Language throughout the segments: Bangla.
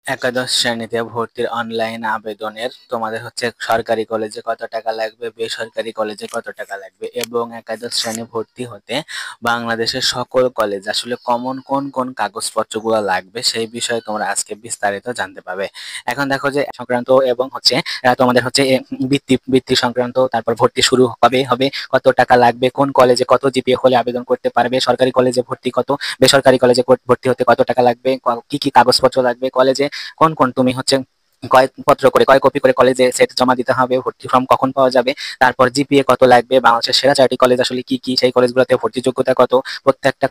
একাদশ শ্রেণীতে ভর্তির অনলাইন আবেদনের তোমাদের হচ্ছে সরকারি কলেজে কত টাকা লাগবে, বেসরকারি কলেজে কত টাকা লাগবে এবং একাদশ শ্রেণী ভর্তি হতে বাংলাদেশের সকল কলেজ আসলে কমন কোন কোন কাগজপত্রগুলো লাগবে সেই বিষয়ে তোমরা আজকে বিস্তারিত জানতে পারবে। এখন দেখো যে সংক্রান্ত এবং হচ্ছে তোমাদের হচ্ছে বৃত্তি বৃত্তি সংক্রান্ত, তারপর ভর্তি শুরু কবে হবে, কত টাকা লাগবে, কোন কলেজে কত জিপিএ হলে আবেদন করতে পারবে, সরকারি কলেজে ভর্তি কত, বেসরকারি কলেজে ভর্তি হতে কত টাকা লাগবে, কি কি কাগজপত্র লাগবে, কলেজে কোন কোন তুমি হচ্ছে কয় পত্র করে কয় কপি করে কলেজে সেট জমা দিতে হবে, ভর্তি ফর্ম কখন পাওয়া যাবে, তারপর জিপিএ কত লাগবে, বাংলাদেশের সেরা 4টি কলেজ আসলে কি কি, সেই কলেজগুলোতে ভর্তি যোগ্যতা কত, প্রত্যেকটা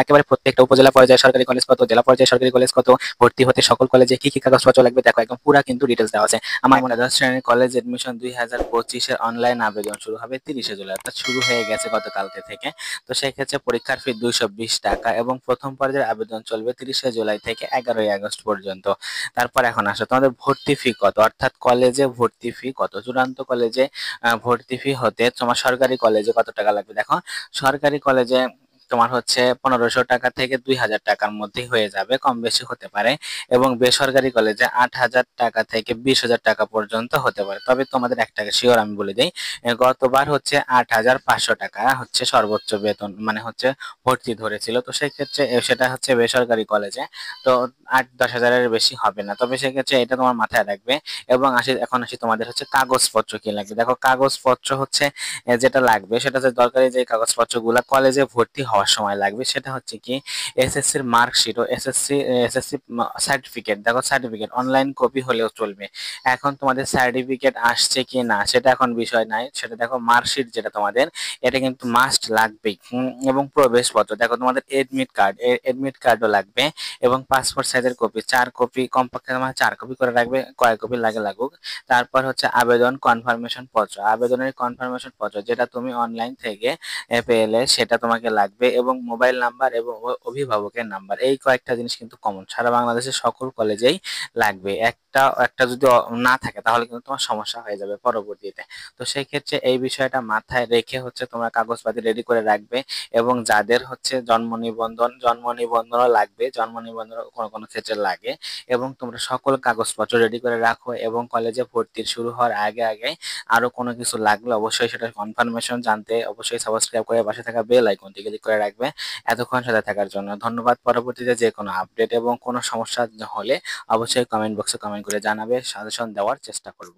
একেবারে প্রত্যেকটা উপজেলা পর্যায়ে সরকারি কলেজ কত, জেলা পর্যায়ে সরকারি কলেজ কত, ভর্তি হতে সকল কলেজে কি কি কাগজপত্র লাগবে, দেখো একদম পুরা কিন্তু ডিটেলস দেওয়া আছে। আমার মনে হয় 10 শ্রেণীর কলেজ এডমিশন 2025-এর অনলাইন আবেদন শুরু হবে 30শে জুলাই, অর্থাৎ শুরু হয়ে গেছে গতকালকে থেকে। তো সেই ক্ষেত্রে পরীক্ষার ফি 220 টাকা এবং প্রথম পর্যায়ের আবেদন চলবে 30শে জুলাই থেকে 11ই আগস্ট পর্যন্ত। তারপর এখন আসো তোমাদের ভর্তি ফি কত, অর্থাৎ কলেজে ভর্তি ফি কত, চূড়ান্ত কলেজে ভর্তি ফি হতে তোমার সরকারি কলেজে কত টাকা লাগবে। দেখো সরকারি কলেজে তোমার হচ্ছে 1500 টাকা থেকে 2000 টাকার মধ্যেই হয়ে যাবে, কম বেশি হতে পারে, এবং বেসরকারি কলেজে 8000 টাকা থেকে 20,000 টাকা পর্যন্ত হতে পারে। তবে তোমাদের একটাকে শিওর আমি বলে দিই, গতবার হচ্ছে 8500 টাকা হচ্ছে সর্বোচ্চ বেতন মানে হচ্ছে ভর্তি ধরেছিল। তো সেই ক্ষেত্রে সেটা হচ্ছে বেসরকারি কলেজে। তো 8-10 হাজারের বেশি হবে না, তবে সেক্ষেত্রে এটা তোমার মাথায় রাখবে। এবং এখন আসি তোমাদের হচ্ছে কাগজপত্র কি লাগবে। দেখো কাগজপত্র হচ্ছে যেটা লাগবে সেটা হচ্ছে দরকারি যে কাগজপত্রগুলো কলেজে ভর্তি হওয়ার সময় লাগবে সেটা হচ্ছে কি এসএসসির মার্কশিট ও এসএসসি সার্টিফিকেট। দেখো সার্টিফিকেট অনলাইন কপি হলেও চলবে। এখন তোমাদের সার্টিফিকেট আসছে কি না সেটা এখন বিষয় নাই, সেটা দেখো মার্কশিট যেটা তোমাদের এটা কিন্তু মাস্ট লাগবেই। এবং প্রবেশপত্র দেখো তোমাদের এডমিট কার্ডও লাগবে এবং পাসপোর্ট সাইজের কপি 4 কপি, কমপক্ষে তোমার 4 কপি করে রাখবে, কয় কপি লাগে লাগুক। তারপর হচ্ছে আবেদন কনফার্মেশন পত্র, আবেদনের কনফার্মেশন পত্র যেটা তুমি অনলাইন থেকে পেলে সেটা তোমাকে লাগবে, এবং মোবাইল নাম্বার এবং অভিভাবকের নাম্বার। এই কয়েকটা জিনিস কিন্তু কমন, সারা বাংলাদেশের সকল কলেজেই লাগবে। একটা একটা যদি না থাকে তাহলে কিন্তু তোমার সমস্যা হয়ে যাবে পরবর্তীতে। তো সেই ক্ষেত্রে এই বিষয়টা মাথায় রেখে হচ্ছে তোমরা কাগজপাতি রেডি করে রাখবে। এবং যাদের হচ্ছে জন্ম নিবন্ধনও লাগবে, জন্ম নিবন্ধন কোনো কোনো ক্ষেত্রে লাগে, এবং তোমরা সকল কাগজপত্র রেডি করে রাখো। এবং কলেজে ভর্তির শুরু হওয়ার আগে আগে আরো কোনো কিছু লাগলে অবশ্যই সেটা কনফার্মেশন জানতে অবশ্যই সাবস্ক্রাইব করে পাশে থাকা বেল আইকনটি ক্লিক করে রাখবে। এতক্ষণ সাথে থাকার জন্য ধন্যবাদ। পরবর্তীতে যে কোনো আপডেট এবং কোনো সমস্যা হলে অবশ্যই কমেন্ট বক্সে কমেন্ট করে জানাবে, সাজেশন দেওয়ার চেষ্টা করব।